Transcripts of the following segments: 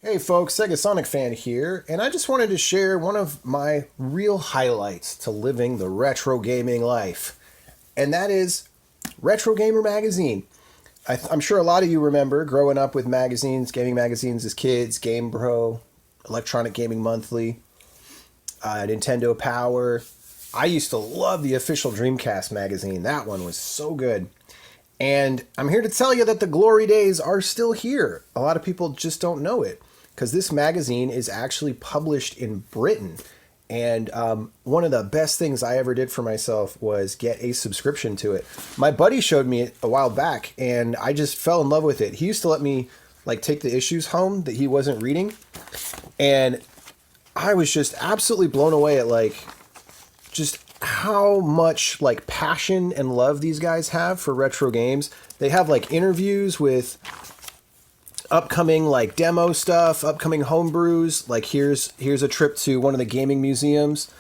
Hey folks, Segasonicfan here, and I just wanted to share one of my real highlights to living the retro gaming life, and that is RetroGamer magazine. I'm sure a lot of you remember growing up with magazines, gaming magazines as kids, Game Bro, Electronic Gaming Monthly, Nintendo Power. I used to love the official Dreamcast magazine. That one was so good. And I'm here to tell you that the glory days are still here. A lot of people just don't know it because this magazine is actually published in Britain. And one of the best things I ever did for myself was get a subscription to it. My buddy showed me it a while back, and I just fell in love with it. He used to let me take the issues home that he wasn't reading, and I was just absolutely blown away at just how much passion and love these guys have for retro games. They have interviews with upcoming demo stuff, upcoming homebrews. Here's a trip to one of the gaming museums.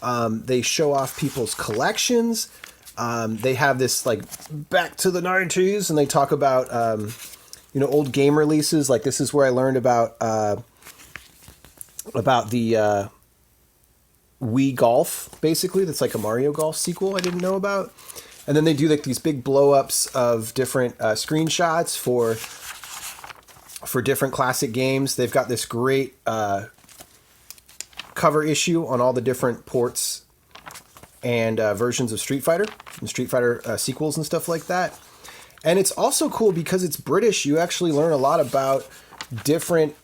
They show off people's collections. They have this back to the 90s, and they talk about old game releases. This is where I learned about the Wii Golf, basically. That's a Mario Golf sequel I didn't know about. And then they do these big blow-ups of different screenshots for different classic games. They've got this great cover issue on all the different ports and versions of Street Fighter and Street Fighter sequels and stuff like that. And it's also cool because it's British. You actually learn a lot about different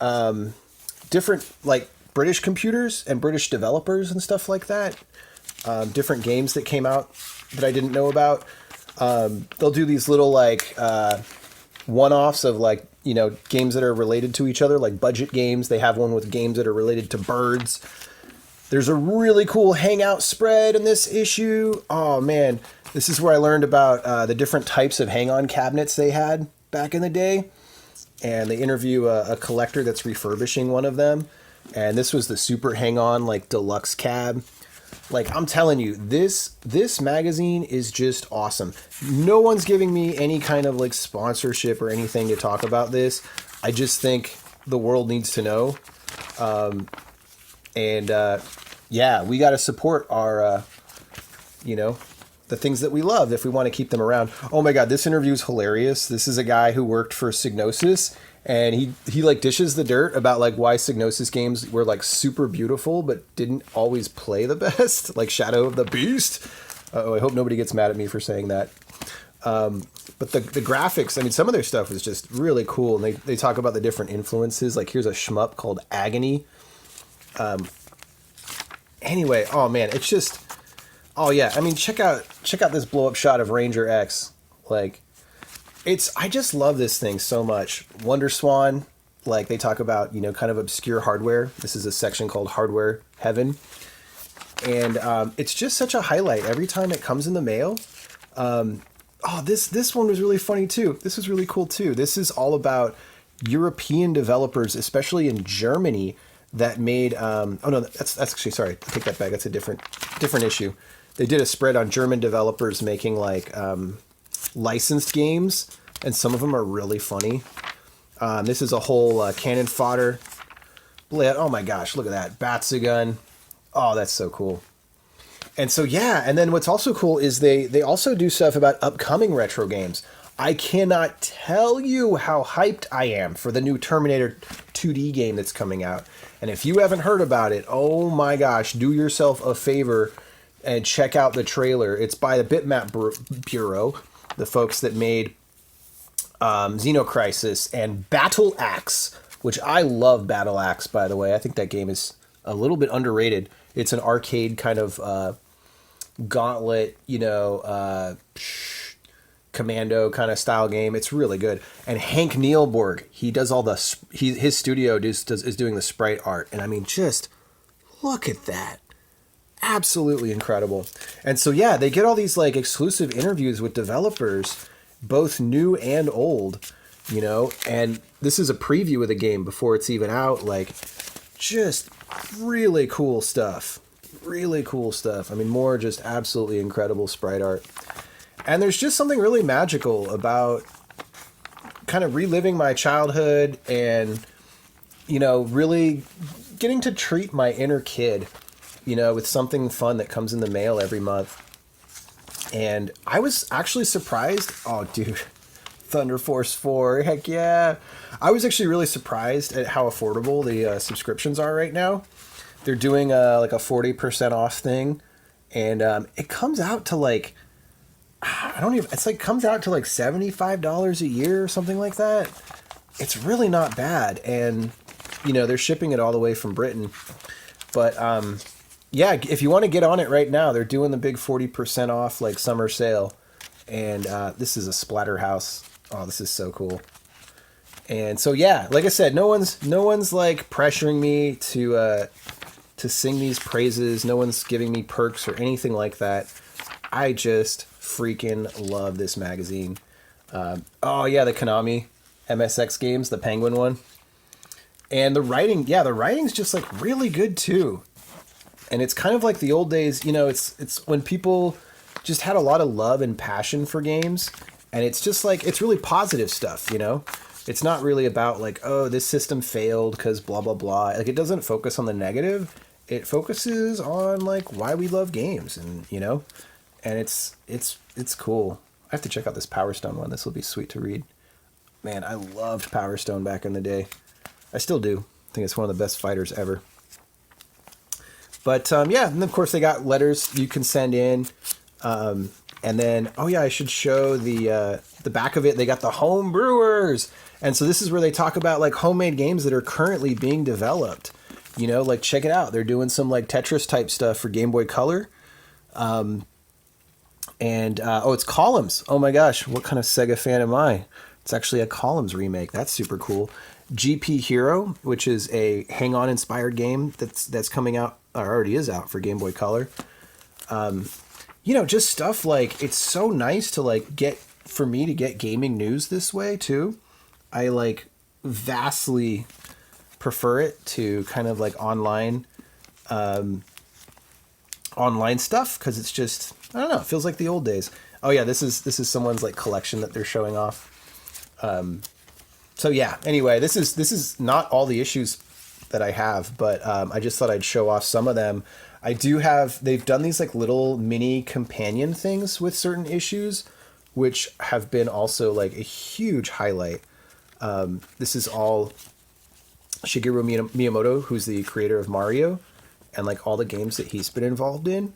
British computers and British developers and stuff like that. Different games that came out that I didn't know about. They'll do these little one-offs of games that are related to each other, like budget games. They have one with games that are related to birds. There's a really cool Hangout spread in this issue. Oh man, this is where I learned about the different types of hang-on cabinets they had back in the day. And they interview a collector that's refurbishing one of them. And this was the super hang-on deluxe cab. I'm telling you, this magazine is just awesome. No one's giving me any kind of sponsorship or anything to talk about this. I just think the world needs to know. Yeah, we got to support our, the things that we love if we want to keep them around. Oh my God, this interview is hilarious. This is a guy who worked for Psygnosis. And he dishes the dirt about why Psygnosis games were super beautiful but didn't always play the best, like Shadow of the Beast. Oh, I hope nobody gets mad at me for saying that. But the graphics, I mean, some of their stuff is just really cool. And they talk about the different influences. Here's a shmup called Agony. Anyway, oh man, it's just, oh yeah. I mean, check out this blow up shot of Ranger X. I just love this thing so much. Wonder Swan, they talk about, kind of obscure hardware. This is a section called Hardware Heaven. And it's just such a highlight every time it comes in the mail. This one was really funny too. This was really cool too. This is all about European developers, especially in Germany, that made, that's actually, sorry, take that back. That's a different issue. They did a spread on German developers making licensed games, and some of them are really funny. This is a whole cannon fodder. Oh my gosh, look at that. Batsugun. Oh, that's so cool. And so, yeah, and then what's also cool is they also do stuff about upcoming retro games. I cannot tell you how hyped I am for the new Terminator 2D game that's coming out. And if you haven't heard about it, oh my gosh, do yourself a favor and check out the trailer. It's by the Bitmap Bureau, the folks that made Xenocrisis and Battle Axe, which I love Battle Axe, by the way. I think that game is a little bit underrated. It's an arcade kind of gauntlet, commando kind of style game. It's really good. And Hank Nielborg, he does all his studio is doing the sprite art. And I mean, just look at that. Absolutely incredible. And so, yeah, they get all these exclusive interviews with developers, both new and old, and this is a preview of the game before it's even out. Just really cool stuff. Really cool stuff. I mean, more just absolutely incredible sprite art. And there's just something really magical about kind of reliving my childhood and really getting to treat my inner kid, with something fun that comes in the mail every month. And I was actually surprised. Oh, dude, Thunder Force 4, heck yeah. I was actually really surprised at how affordable the subscriptions are right now. They're doing like a 40% off thing. And it comes out to like, comes out to like $75 a year or something like that. It's really not bad. And, they're shipping it all the way from Britain. But, yeah, if you want to get on it right now, they're doing the big 40% off like summer sale. And this is a Splatterhouse. Oh, this is so cool. And so, yeah, like I said, no one's like pressuring me to sing these praises. No one's giving me perks or anything like that. I just freaking love this magazine. Oh yeah, the Konami MSX games, the Penguin one. And the writing's just like really good too. And it's kind of like the old days, it's when people just had a lot of love and passion for games. And it's just like, it's really positive stuff, It's not really about like, oh, this system failed because blah, blah, blah. Like, it doesn't focus on the negative. It focuses on like why we love games and, and it's cool. I have to check out this Power Stone one. This will be sweet to read. Man, I loved Power Stone back in the day. I still do. I think it's one of the best fighters ever. But yeah, and of course they got letters you can send in. And then, oh yeah, I should show the back of it. They got the home brewers. And so this is where they talk about like homemade games that are currently being developed. Like check it out. They're doing some like Tetris type stuff for Game Boy Color. It's Columns. Oh my gosh, what kind of Sega fan am I? It's actually a Columns remake. That's super cool. GP Hero, which is a Hang-On inspired game that's coming out, or already is out for Game Boy Color. Just stuff like, it's so nice to like for me to get gaming news this way too. I like vastly prefer it to kind of like online stuff, because it's just, I don't know, it feels like the old days. Oh yeah, this is someone's like collection that they're showing off. So yeah, anyway, this is not all the issues that I have, but I just thought I'd show off some of them. They've done these like little mini companion things with certain issues, which have been also like a huge highlight. This is all Shigeru Miyamoto, who's the creator of Mario, and like all the games that he's been involved in.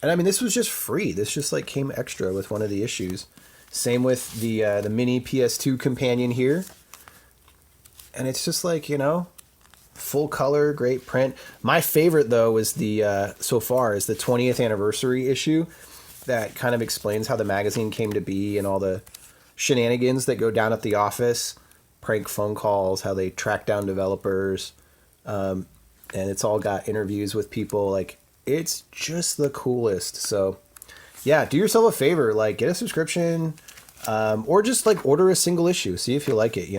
And I mean, this was just free. This just like came extra with one of the issues. Same with the mini PS2 companion here. And it's just like, full color, great print. My favorite though was so far is the 20th anniversary issue that kind of explains how the magazine came to be and all the shenanigans that go down at the office, prank phone calls, how they track down developers. And it's all got interviews with people. Like, it's just the coolest. So yeah, do yourself a favor, like get a subscription, or just like order a single issue, see if you like it,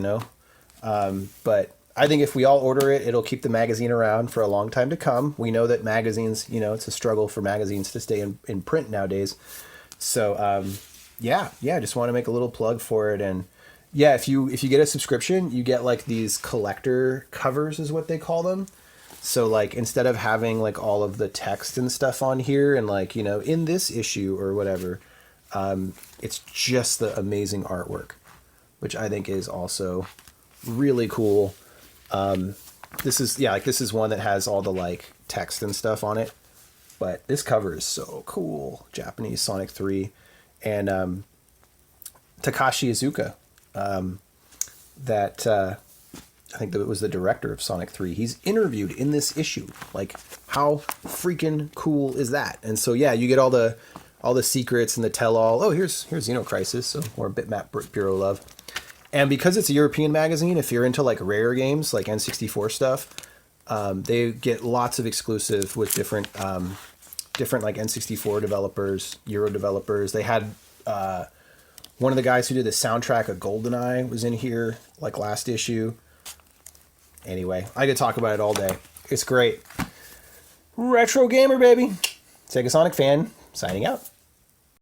but I think if we all order it, it'll keep the magazine around for a long time to come. We know that magazines, it's a struggle for magazines to stay in print nowadays. So, yeah, just want to make a little plug for it. And yeah, if you get a subscription, you get like these collector covers is what they call them. So like, instead of having like all of the text and stuff on here and like, in this issue or whatever, it's just the amazing artwork, which I think is also really cool. This is one that has all the like text and stuff on it, but this cover is so cool. Japanese Sonic 3 and Takashi Iizuka, I think that it was the director of Sonic 3. He's interviewed in this issue. Like, how freaking cool is that? And so yeah, you get all the secrets and the tell-all. Oh, here's Xenocrisis, so more Bitmap Bureau love. And because it's a European magazine, if you're into like rare games, like N64 stuff, they get lots of exclusive with different like N64 developers, Euro developers. They had one of the guys who did the soundtrack of GoldenEye was in here like last issue. Anyway, I could talk about it all day. It's great. Retro Gamer, baby. Segasonic fan, signing out.